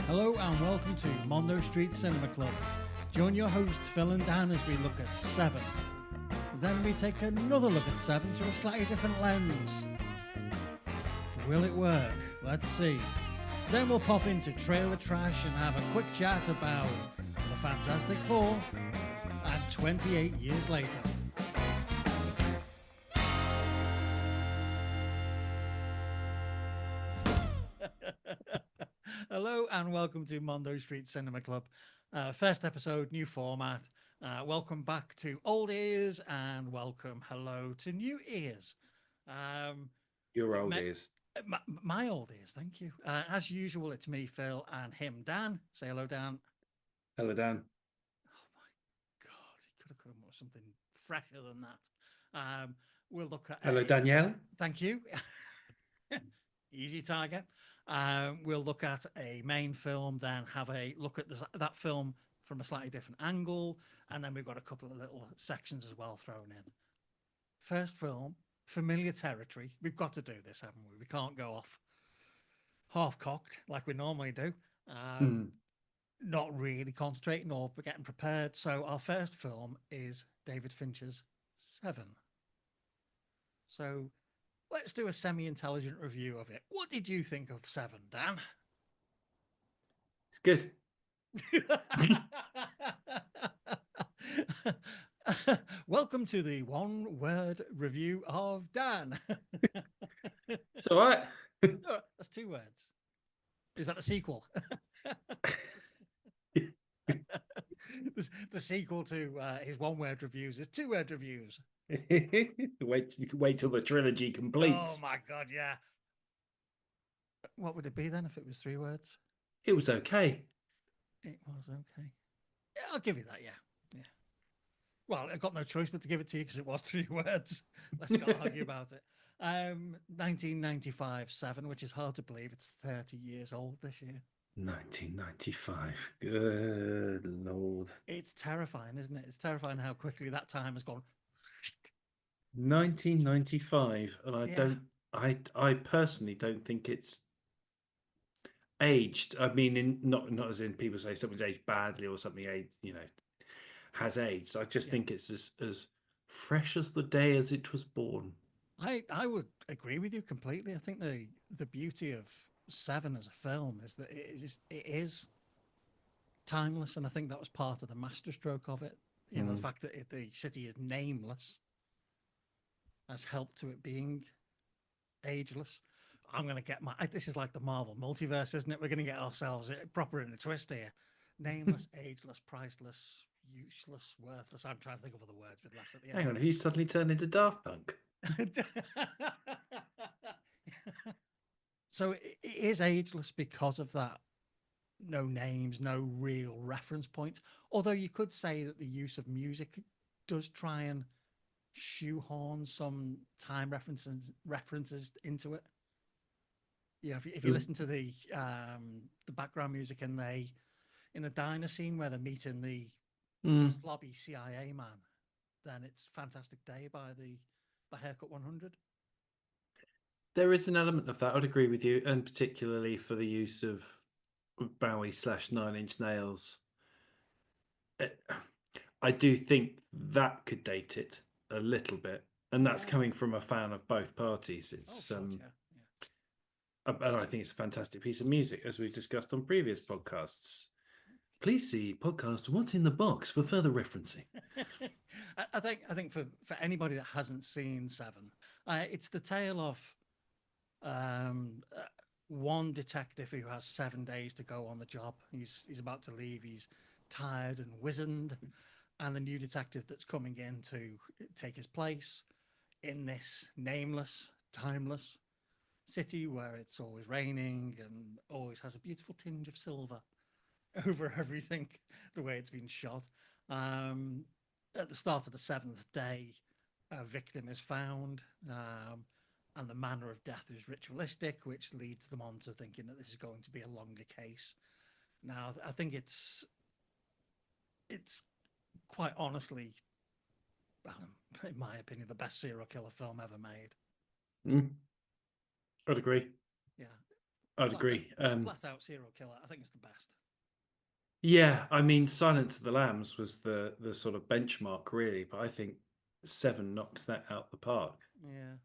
Hello and welcome to Mondo Street Cinema Club. Join your hosts Phil and Dan as we look at Seven. Then we take another look at Seven through a slightly different lens. Will it work? Let's see. Then we'll pop into Trailer Trash and have a quick chat about the Fantastic Four and 28 years later. Hello and welcome to Mondo Street Cinema Club. First episode, new format. Welcome back to old ears and hello to new ears. Your old ears. My old ears, thank you. As usual, it's me, Phil, and him, Dan. Say hello, Dan. Hello, Dan. Oh my God, he could have come up with something fresher than that. We'll look at. Hello, Danielle. Thank you. Easy target. We'll look at a main film, then have a look at that film from a slightly different angle, and then we've got a couple of little sections as well thrown in. First film, familiar territory. We've got to do this, haven't we? We can't go off half-cocked like we normally do. Not really concentrating or getting prepared. So our first film is David Fincher's Seven. So let's do a semi-intelligent review of it. What did you think of Seven, Dan? It's good. Welcome to the one-word review of Dan. It's all right. Oh, that's 2 words. Is that a sequel? The sequel to his one-word reviews is 2-word reviews. Wait till the trilogy completes. Oh my God, yeah. What would it be then if it was 3 words? It was okay. It was okay. Yeah, I'll give you that, yeah. Well, I've got no choice but to give it to you because it was 3 words. Let's not argue about it. 1995 Seven, which is hard to believe. It's 30 years old this year. 1995. Good Lord. It's terrifying, isn't it? It's terrifying how quickly that time has gone. 1995, and I personally don't think it's aged. I mean, not as in people say something's aged badly or something has aged. I just think it's as fresh as the day as it was born. I would agree with you completely. I think the beauty of Seven as a film is that it is timeless, and I think that was part of the masterstroke of it. The fact that the city is nameless has helped to it being ageless. I'm going to get this is like the Marvel multiverse, isn't it? We're going to get ourselves proper in a twist here. Nameless, ageless, priceless, useless, worthless. I'm trying to think of other words with less at the end. Hang on, who's suddenly turned into Daft Punk? So it is ageless because of that. No names, no real reference points. Although you could say that the use of music does try and shoehorn some time references into it. Yeah, if you listen to the background music in the diner scene where they're meeting the slobby CIA man, then it's Fantastic Day by Haircut 100. There is an element of that. I'd agree with you, and particularly for the use of Bowie / Nine Inch Nails. I do think that could date it a little bit, and that's coming from a fan of both parties. It's and I think it's a fantastic piece of music, as we've discussed on previous podcasts. Please see podcast What's in the Box for further referencing. I think for anybody that hasn't seen Seven, it's the tale of one detective who has 7 days to go on the job. He's about to leave. He's tired and wizened, and the new detective that's coming in to take his place in this nameless, timeless city where it's always raining and always has a beautiful tinge of silver over everything, the way it's been shot. At the start of the 7th day, a victim is found, and the manner of death is ritualistic, which leads them on to thinking that this is going to be a longer case. Now, I think it's quite honestly, in my opinion, the best serial killer film ever made. I'd agree. Yeah. I'd agree. Flat out serial killer. I think it's the best. Yeah, I mean, Silence of the Lambs was the sort of benchmark, really, but I think Seven knocks that out the park. Yeah,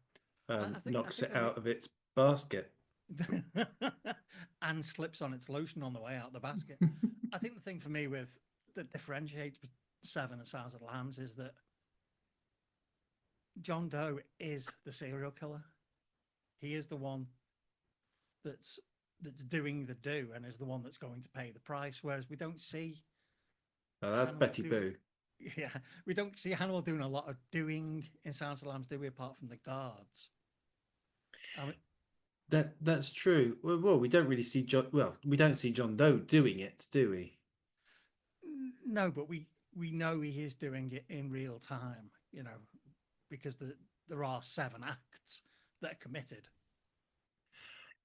I Knocks think it out of its basket. and slips on its lotion on the way out the basket. I think the thing for me with that differentiates Seven and Silence of the Lambs is that John Doe is the serial killer. He is the one that's doing the do and is the one that's going to pay the price. Whereas we don't see Now that's Hannibal Betty doing, Boo. yeah, we don't see Hannibal doing a lot of doing in Silence of the Lambs, do we? Apart from the guards. I mean, That's true. Well, we don't really see John. Well, we don't see John Doe doing it, do we? no, but we know he is doing it in real time. Because there are 7 acts that are committed.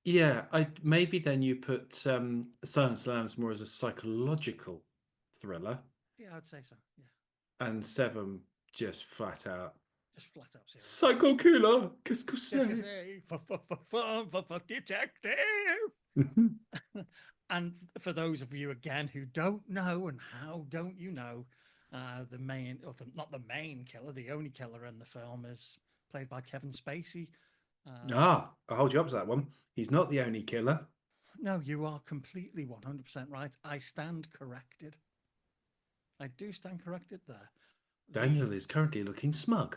Yeah, I maybe then you put Silence of the Lambs more as a psychological thriller, Yeah, I'd say so. Yeah, and Seven just flat out just flat out serial killer. psycho killer. Qu'est-ce que Qu'est-ce que c'est? c'est? For detective. And for those of you again who don't know, and how don't you know, the main, or not the main killer, the only killer in the film is played by Kevin Spacey. I'll hold you up to that one. He's not the only killer. No, you are completely 100% right. I stand corrected. I do stand corrected there. Daniel is currently looking smug.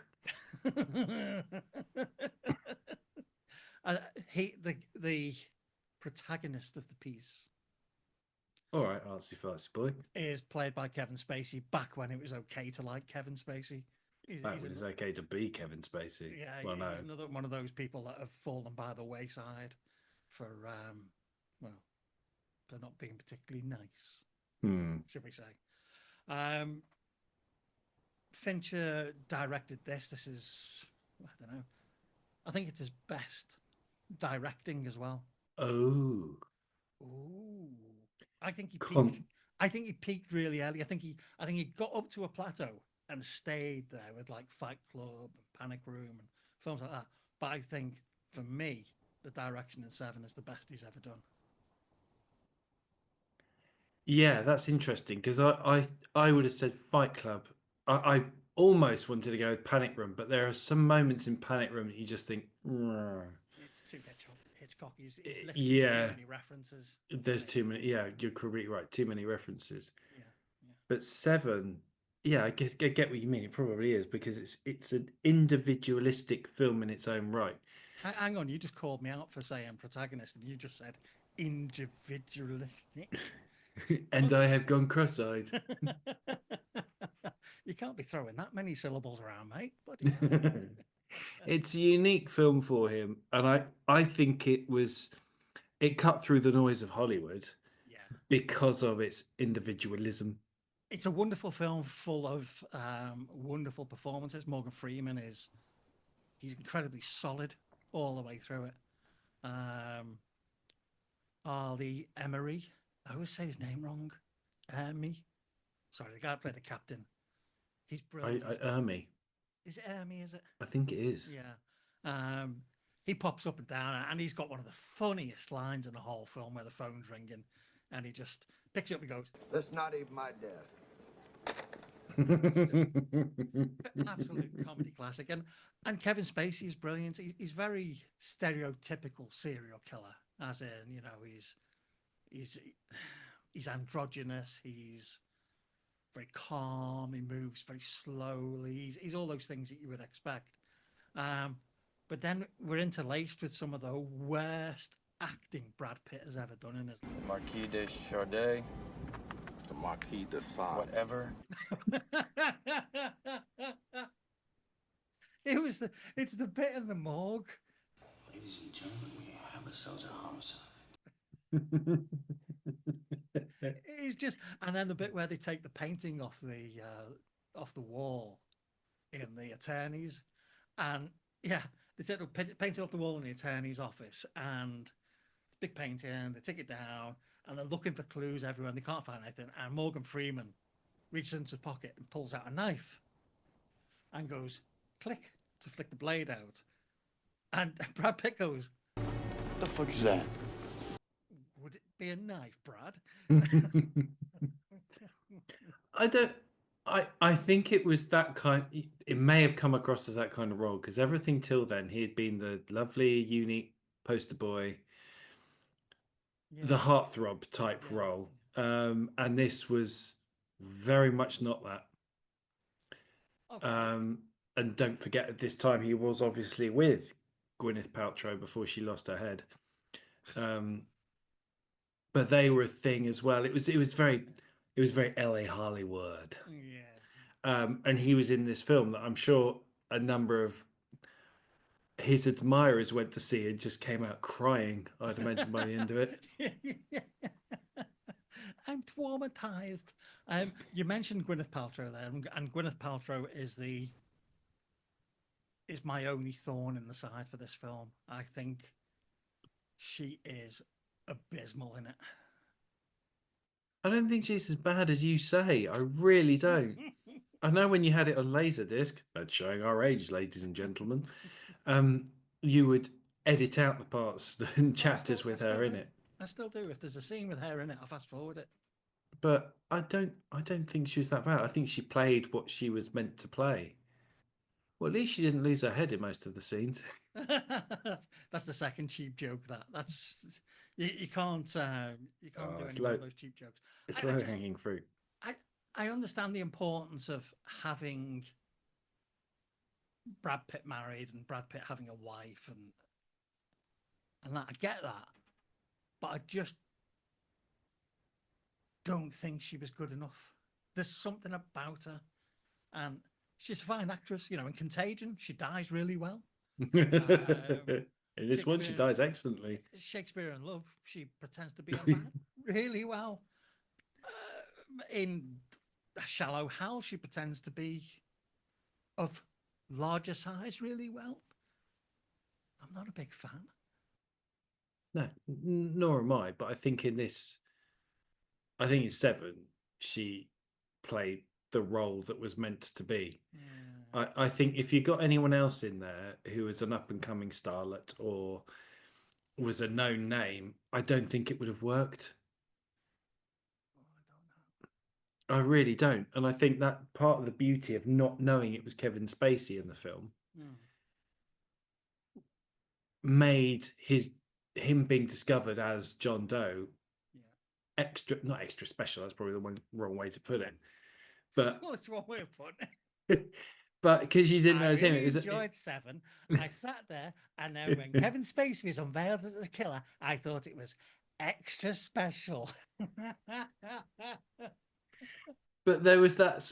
The protagonist of the piece All right, artsy fartsy boy. is played by Kevin Spacey. Back when it was okay to like Kevin Spacey, That was okay to be Kevin Spacey. Yeah, well, no, he's another one of those people that have fallen by the wayside for well, for not being particularly nice, should we say? Fincher directed this. This is, I don't know. I think it's his best directing as well. Oh, Ooh, I think he peaked. I think he peaked really early. I think he got up to a plateau and stayed there with like Fight Club and Panic Room and films like that. But I think for me, the direction in Seven is the best he's ever done. yeah, that's interesting because I would have said Fight Club. I almost wanted to go with Panic Room, but there are some moments in Panic Room that you just think, It's too Hitchcock. He's lifting yeah, too many references. there's too many. Yeah, you're completely right. Too many references. Yeah, yeah. But Seven, yeah, I get what you mean. It probably is because it's an individualistic film in its own right. Hang on, you just called me out for saying protagonist, and you just said individualistic. And I have gone cross-eyed. You can't be throwing that many syllables around, mate. Bloody It's a unique film for him, and I think it cut through the noise of Hollywood, yeah, because of its individualism. it's a wonderful film full of wonderful performances. Morgan Freeman he's incredibly solid all the way through it. Ali Emery, I always say his name wrong. Ermy, sorry, the guy who played the captain. He's brilliant. Ermy. Is it Ermy? Is it? I think it is. Yeah. He pops up and down, and he's got one of the funniest lines in the whole film where the phone's ringing, and he just picks it up and goes, "That's not even my desk." An absolute comedy classic. And Kevin Spacey is brilliant. He's very stereotypical serial killer, as in, he's androgynous. He's very calm. He moves very slowly. He's all those things that you would expect. But then we're interlaced with some of the worst acting Brad Pitt has ever done in his life. Marquis de Chardin. The Marquis de Sade. Whatever. It's the bit in the morgue. Ladies and gentlemen, we have ourselves a homicide. It's just, and then the bit where they take the painting off the wall in the attorney's, and yeah, they take the painting off the wall in the attorney's office, and big painting. They take it down, and they're looking for clues everywhere. And they can't find anything. And Morgan Freeman reaches into his pocket and pulls out a knife, and goes click to flick the blade out. And Brad Pitt goes, What the fuck is that? Would it be a knife, Brad? I don't. I think it was that kind. It may have come across as that kind of role because everything till then he had been the lovely, unique poster boy, the Yeah. heartthrob type Yeah. role, and this was very much not that. Okay. And don't forget, at this time he was obviously with Gwyneth Paltrow before she lost her head. But they were a thing as well. It was very LA Hollywood. Yeah. And he was in this film that I'm sure a number of his admirers went to see and just came out crying, I'd imagine, by the end of it. I'm traumatized. You mentioned Gwyneth Paltrow there, and Gwyneth Paltrow is my only thorn in the side for this film. I think she is abysmal in it. I don't think she's as bad as you say. I really don't. I know when you had it on Laserdisc, that's showing our age, ladies and gentlemen, you would edit out the parts and chapters with her in it. I still do. If there's a scene with her in it, I'll fast forward it. But I don't think she was that bad. I think she played what she was meant to play. Well, at least she didn't lose her head in most of the scenes. That's the second cheap joke. That's you can't do any more of those cheap jokes. It's low hanging fruit. I understand the importance of having Brad Pitt married and Brad Pitt having a wife and that. I get that, but I just don't think she was good enough. There's something about her, and she's a fine actress. In Contagion, she dies really well. In this one, she dies excellently. Shakespeare in Love, she pretends to be a man really well. In Shallow Hal, she pretends to be of larger size really well. I'm not a big fan. No, nor am I. But I think in Se7en, she played the role that was meant to be. I think if you got anyone else in there who was an up and coming starlet or was a known name, I don't think it would have worked. I really don't. And I think that part of the beauty of not knowing it was Kevin Spacey in the film made him being discovered as John Doe not extra special. That's probably the wrong way to put it. But well, it's the wrong way of putting it. But because you didn't know it was him, I enjoyed Se7en. I sat there, and then when Kevin Spacey was unveiled as a killer, I thought it was extra special. But there was that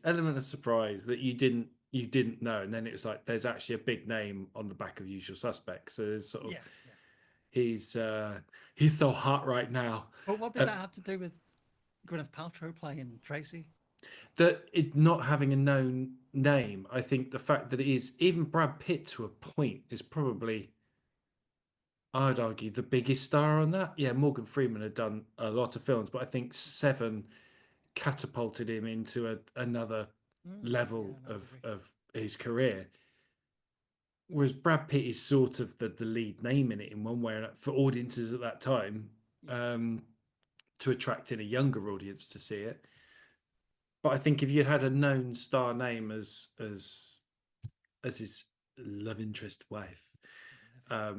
element of surprise that you didn't know, and then it was like there's actually a big name on the back of Usual Suspects. So there's sort of he's so hot right now. But what did that have to do with Gwyneth Paltrow playing Tracy? That it not having a known name. I think the fact that it is even Brad Pitt to a point is probably, I'd argue, the biggest star on that. Yeah, Morgan Freeman had done a lot of films, but I think Se7en catapulted him into another level of his career. Whereas Brad Pitt is sort of the lead name in it in one way for audiences at that time, to attract in a younger audience to see it. But I think if you'd had a known star name as his love interest wife, I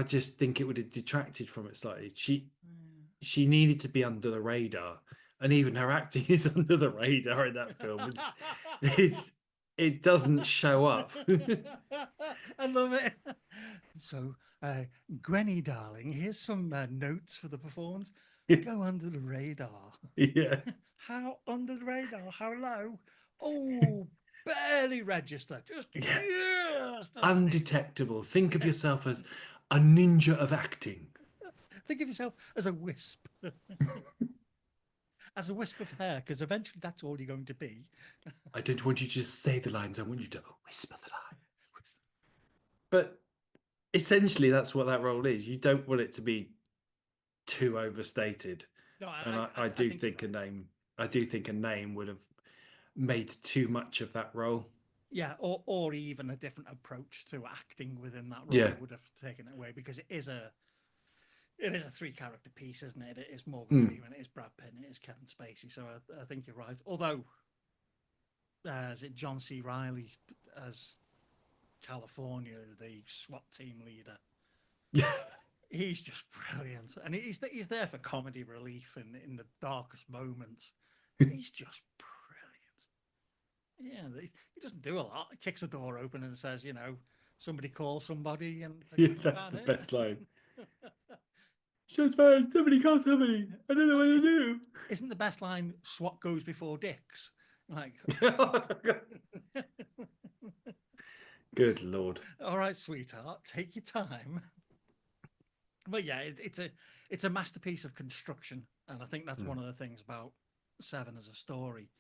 just think it would have detracted from it slightly. She needed to be under the radar, and even her acting is under the radar in that film. It doesn't show up. I love it. So, Gwenny, darling, here's some notes for the performance. Go under the radar. Yeah. How under the radar? How low? Oh, barely register. Just undetectable. Think of yourself as a ninja of acting. Think of yourself as a wisp. As a wisp of hair, because eventually that's all you're going to be. I don't want you to just say the lines. I want you to whisper the lines. But essentially, that's what that role is. You don't want it to be too overstated. No, I do think a name. I do think a name would have made too much of that role. Yeah, or even a different approach to acting within that role would have taken it away, because it is It is a three-character piece, isn't it? It is Morgan Freeman, it is Brad Pitt, and it is Kevin Spacey. So I think you're right. Although, is it John C. Reilly as California, the SWAT team leader? He's just brilliant, and he's there for comedy relief in the darkest moments. He's just brilliant. Yeah, he doesn't do a lot. He kicks the door open and says, somebody call somebody, and that's the best line. Shots fired! Somebody call somebody! I don't know what to do. Isn't the best line "SWAT goes before dicks"? Like, good Lord! All right, sweetheart, take your time. But yeah, it's a masterpiece of construction, and I think that's one of the things about Seven as a story.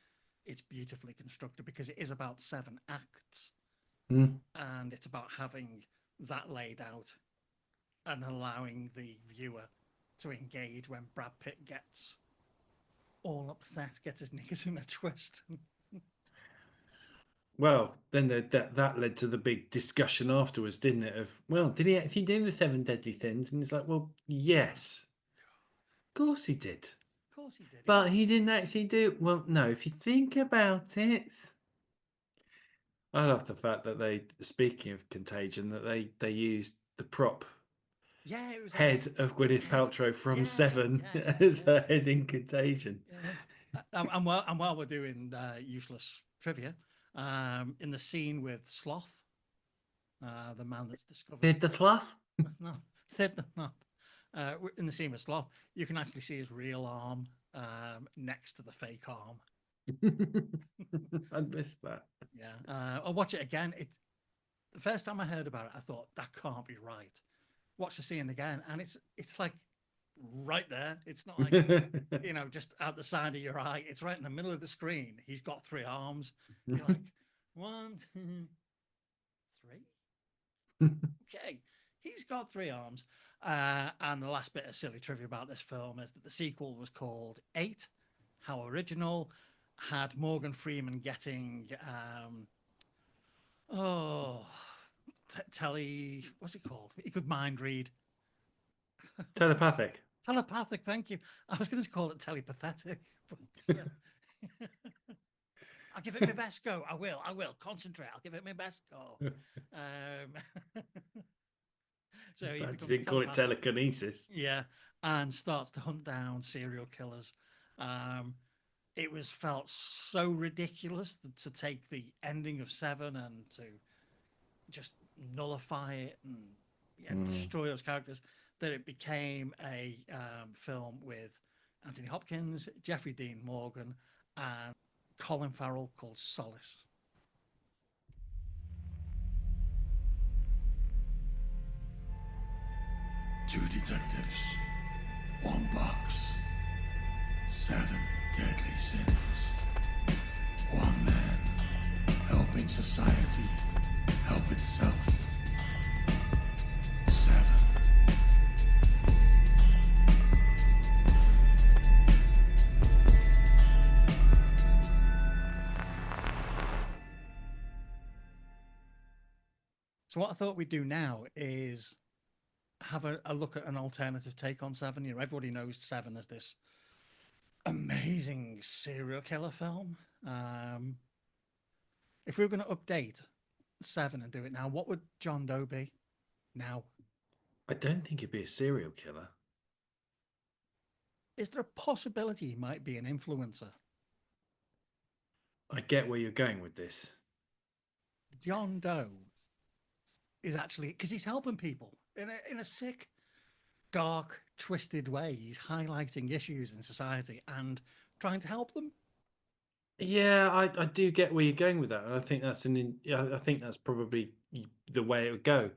It's beautifully constructed because it is about 7 acts, and it's about having that laid out and allowing the viewer to engage when Brad Pitt gets all upset, gets his knickers in a twist. Well, then that led to the big discussion afterwards, didn't it? Of, well, did he actually do the 7 deadly things? And it's like, well, yes, of course he did. Of course he did. But he didn't actually do. Well, no, if you think about it. I love the fact that they, speaking of Contagion, that they used the prop it was head of Gwyneth Paltrow from Seven as her head in Contagion. And while we're doing useless trivia, in the scene with Sloth, the man that's discovered Did the Sloth? No, said not. In the scene with Sloth, you can actually see his real arm next to the fake arm. I missed that. Yeah, I'll watch it again. The first time I heard about it, I thought that can't be right. Watch the scene again, and it's like right there. It's not like just out the side of your eye. It's right in the middle of the screen. He's got 3 arms. You're like 1, 2, 3. Okay, he's got 3 arms. And the last bit of silly trivia about this film is that the sequel was called 8. How original. Had Morgan Freeman getting what's it called? He could mind read. Telepathic. Telepathic, thank you. I was going to call it telepathetic, but I'll give it my best go. I will. Concentrate. I'll give it my best go. So he You didn't call it telekinesis. Yeah, and starts to hunt down serial killers. It felt so ridiculous to take the ending of 7 and to just nullify it and destroy those characters, that it became a film with Anthony Hopkins, Jeffrey Dean Morgan, and Colin Farrell called Solace. Two detectives, one box, 7 deadly sins. One man helping society help itself. 7. So what I thought we'd do now is have a look at an alternative take on 7. Everybody knows 7 as this amazing serial killer film. If we were going to update 7 and do it now, what would John Doe be now? I don't think he'd be a serial killer. Is there a possibility he might be an influencer? I get where you're going with this. John Doe is actually, because he's helping people in a sick, dark, twisted way. He's highlighting issues in society and trying to help them. Yeah, I do get where you're going with that. I think that's probably the way it would go.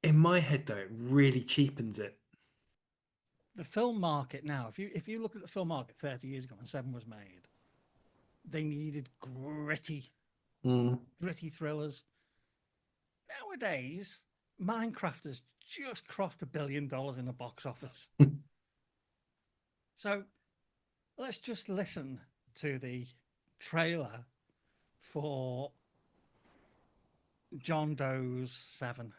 Yeah. In my head, though, it really cheapens it. The film market now, if you look at the film market 30 years ago when 7 was made, they needed gritty thrillers. Nowadays, Minecraft has just crossed $1 billion in the box office. So let's just listen to the trailer for John Doe's 7.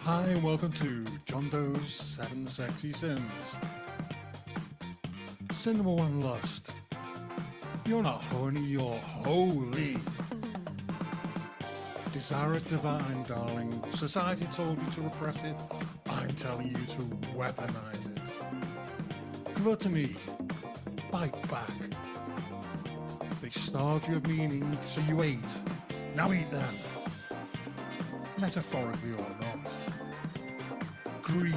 Hi and welcome to John Doe's 7 Sexy Sins. Sin number 1, lust. You're not horny, you're holy. Desire is divine, darling. Society told you to repress it. I'm telling you to weaponize it. Gluttony. Bite back. They starved you of meaning, so you ate. Now eat them. Metaphorically or not. Greed.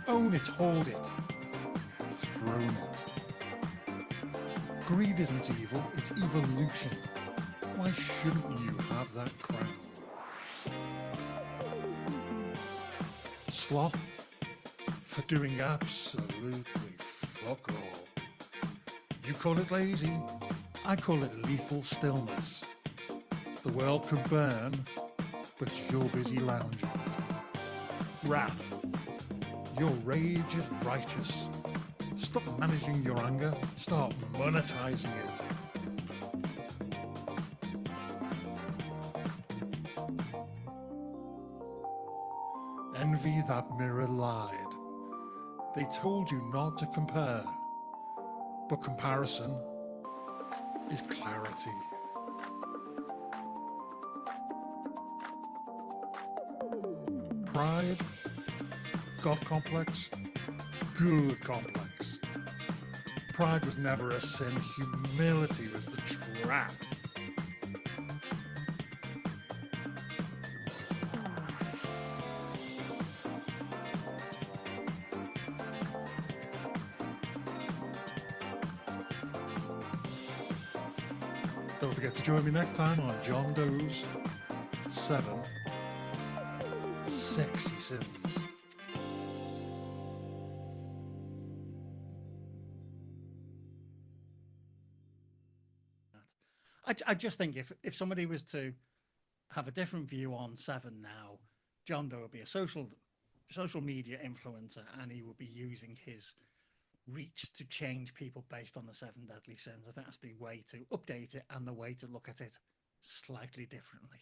Own it, hold it. Throne it. Greed isn't evil, it's evolution. Why shouldn't you have that crown? Sloth. For doing absolutely fuck all. You call it lazy, I call it lethal stillness. The world can burn, but you're busy lounging. Wrath. Your rage is righteous. Stop managing your anger, start monetizing it. Envy, that mirror lied. They told you not to compare, but comparison is clarity. Pride, God complex, good complex. Pride was never a sin, humility was the trap. Don't forget to join me next time on John Doe's 7 Sexy Sins. I just think if somebody was to have a different view on Seven now, John Doe would be a social media influencer, and he would be using his reach to change people based on the 7 deadly sins. I think that's the way to update it and the way to look at it slightly differently.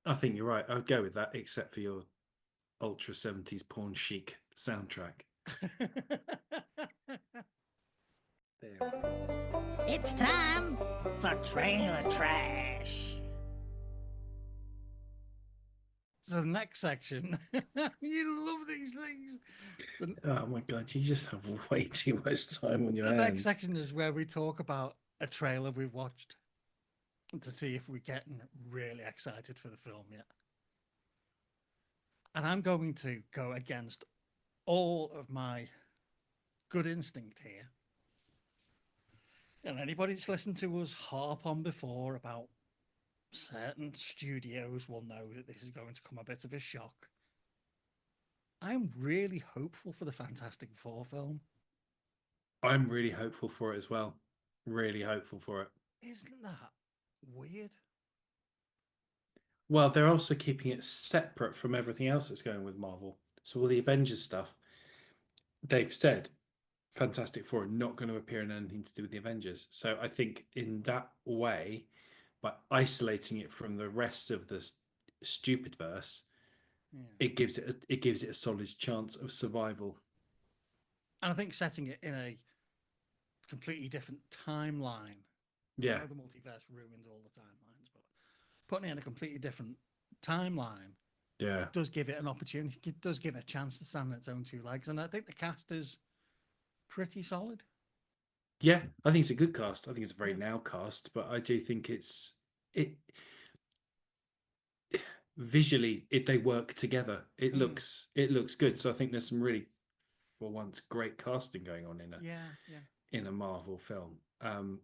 I think you're right. I would go with that, except for your ultra 70s porn chic soundtrack. There it is. It's time for trailer trash. So the next section, you love these things. Oh my god, you just have way too much time on your The hands. next section is where we talk about a trailer we've watched to see if we're getting really excited for the film yet. And I'm going to go against all of my good instinct here. And anybody that's listened to us harp on before about certain studios will know that this is going to come a bit of a shock. I'm really hopeful for the Fantastic Four film. I'm really hopeful for it as well. Really hopeful for it. Isn't that weird? Well, they're also keeping it separate from everything else that's going with Marvel. So all the Avengers stuff, they've said Fantastic Four are not going to appear in anything to do with the Avengers. So I think in that way, by isolating it from the rest of the stupid verse, it gives it a solid chance of survival. And I think setting it in a completely different timeline. Yeah. I know the multiverse ruins all the timelines, but putting it in a completely different timeline, Yeah, does give it an opportunity. It does give it a chance to stand on its own 2 legs. And I think the cast is pretty solid. yeah. I think it's a good cast. I think it's a very now cast, but I do think it visually they work together. It looks good. So I think there's some really, for once, great casting going on in a Marvel film. And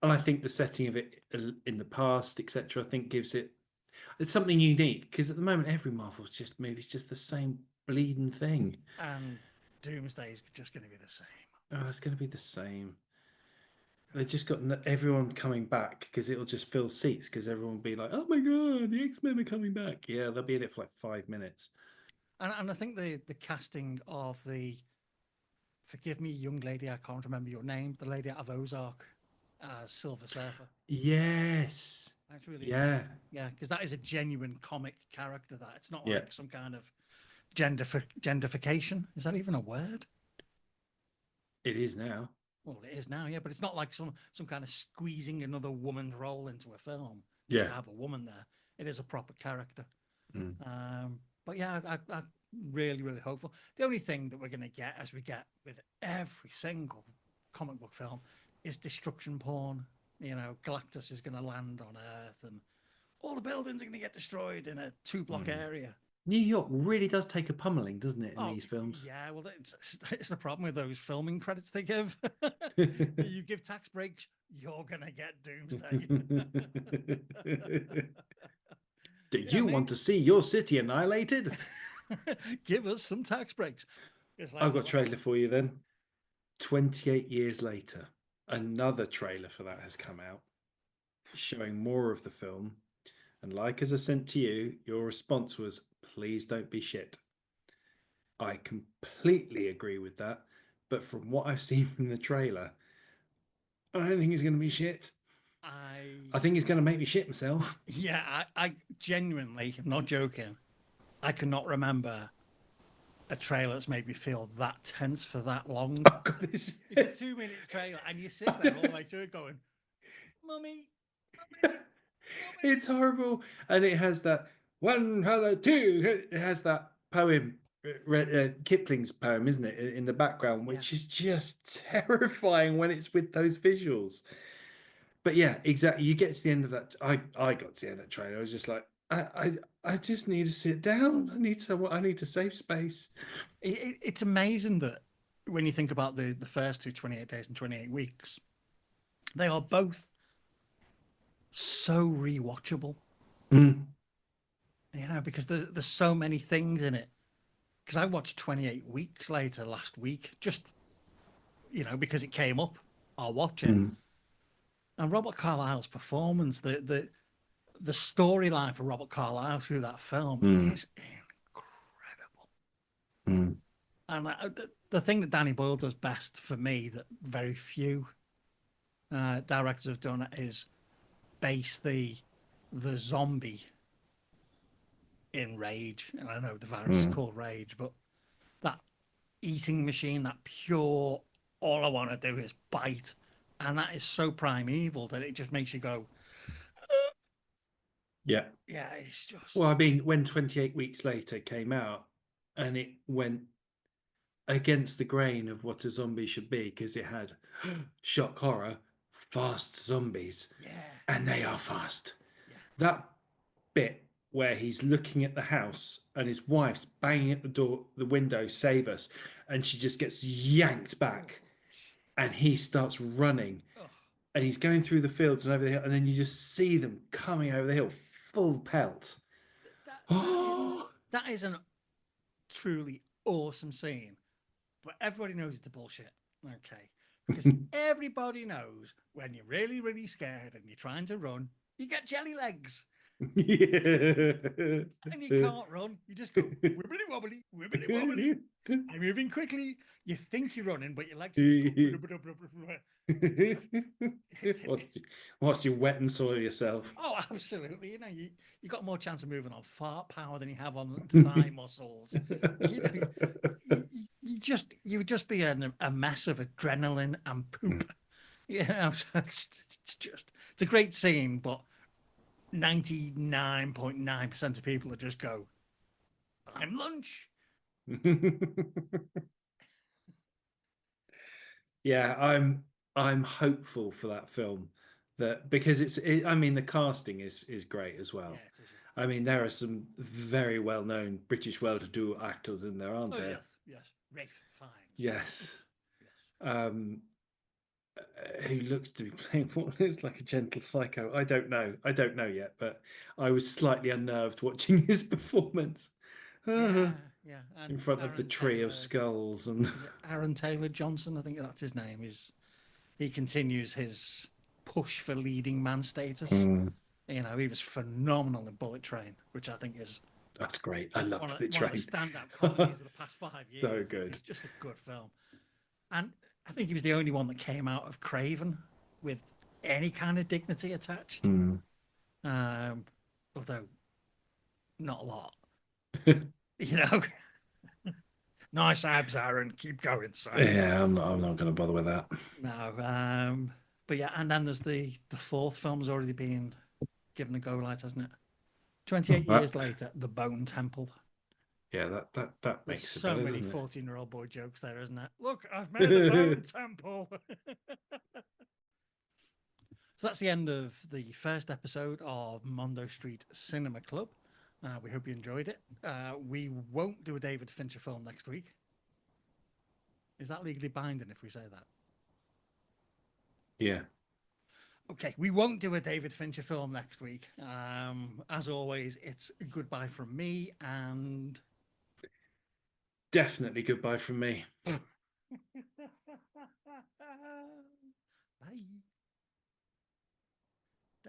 I think the setting of it in the past, etc., I think it's something unique, because at the moment every Marvel's movie's just the same bleeding thing. And Doomsday is just going to be the same. Oh, it's going to be the same. They've just got everyone coming back because it'll just fill seats, because everyone will be like, oh my god, the X-Men are coming back. Yeah, they'll be in it for like 5 minutes. And I think the casting of the, forgive me, young lady, I can't remember your name, the lady out of Ozark as Silver Surfer. Yes. That's really Yeah. yeah, because that is a genuine comic character. That it's not Yeah. like some kind of gendification. Is that even a word? It is now. Well, it is now, yeah, but it's not like some kind of squeezing another woman's role into a film just to Yeah. have a woman there. It is a proper character. Mm. But yeah, I'm really, really hopeful. The only thing that we're going to get, as we get with every single comic book film, is destruction porn. You know, Galactus is going to land on Earth, and all the buildings are going to get destroyed in a 2-block area. New York really does take a pummeling, doesn't it, in Oh, these films? yeah, well, it's the problem with those filming credits they give. You give tax breaks, you're going to get doomsday. Do Yeah, you want to see your city annihilated? give us some tax breaks. It's like, I've got a trailer for you then. 28 years later, another trailer for that has come out, showing more of the film. And like as I sent to you, your response was, please don't be shit. I completely agree with that. But from what I've seen from the trailer, I don't think it's going to be shit. I think it's going to make me shit myself. Yeah, I genuinely, I'm not joking, I cannot remember a trailer that's made me feel that tense for that long. Oh, God, It's a 2-minute trailer, and you sit there all the way through it going, Mummy, It's horrible. And it has that 102. It has that poem, Kipling's poem, isn't it, in the background, which is just terrifying when it's with those visuals. But yeah, exactly. You get to the end of that. I got to the end of that trailer. I was just like, I just need to sit down. I need a safe space. It's amazing that when you think about the first two, 28 days and 28 weeks, they are both so rewatchable. Mm. You know, because there's so many things in it. Because I watched 28 Weeks Later last week, just, you know, because it came up. I'll watch it. Mm. And Robert Carlyle's performance, the storyline for Robert Carlyle through that film is incredible. Mm. And the thing that Danny Boyle does best for me, that very few directors have done, is base the zombie in rage. And I know the virus is called rage, but that eating machine, that pure, all I want to do is bite. And that is so primeval that it just makes you go, Yeah. yeah, it's just. Well, I mean, when 28 Weeks Later came out, and it went against the grain of what a zombie should be, because it had shock horror, fast zombies, and they are fast. That bit where he's looking at the house and his wife's banging at the door, the window, save us, and she just gets yanked back, and he starts running, and he's going through the fields and over the hill, and then you just see them coming over the hill full pelt. That is an truly awesome scene, but everybody knows it's a bullshit. Okay, because everybody knows when you're really, really scared and you're trying to run, you get jelly legs. Yeah. And you can't run. You just go wibbly wobbly, wibbly wobbly. You're moving quickly. You think you're running, but your legs are just go. Whilst you wet and soil yourself. Oh, absolutely. You know, you got more chance of moving on fart power than you have on thigh muscles. You would just be a mess of adrenaline and poop. You know, it's a great scene, but 99.9% of people would just go, I'm lunch. Yeah, I'm hopeful for that film, that because I mean, the casting is great as well. Yeah, it is. I mean, there are some very well-known British well-to-do actors in there, aren't there? Yes. Rafe Fiennes. Yes. Who looks to be playing what is like a gentle psycho. I don't know yet, but I was slightly unnerved watching his performance. Yeah. And in front of the tree of skulls. And is it Aaron Taylor Johnson, I think that's his name, he continues his push for leading man status. You know, he was phenomenal in Bullet Train, which I think is that's great. I love Bullet Train. One of the standout comedies of the past 5 years. So good. It's just a good film. And I think he was the only one that came out of Craven with any kind of dignity attached. Although not a lot. Nice abs, Aaron. Keep going, son. Yeah, I'm not going to bother with that. No. But yeah, and then there's the fourth film's already been given a go light, hasn't it? 28 years later, The Bone Temple. Yeah, that There's makes it so better, many doesn't it? 14-year-old boy jokes there, isn't it? Look, I've made a bone temple. So that's the end of the first episode of Mondo Street Cinema Club. We hope you enjoyed it. We won't do a David Fincher film next week. Is that legally binding if we say that? Yeah. Okay, we won't do a David Fincher film next week. As always, it's goodbye from me and... Definitely goodbye from me. Bye.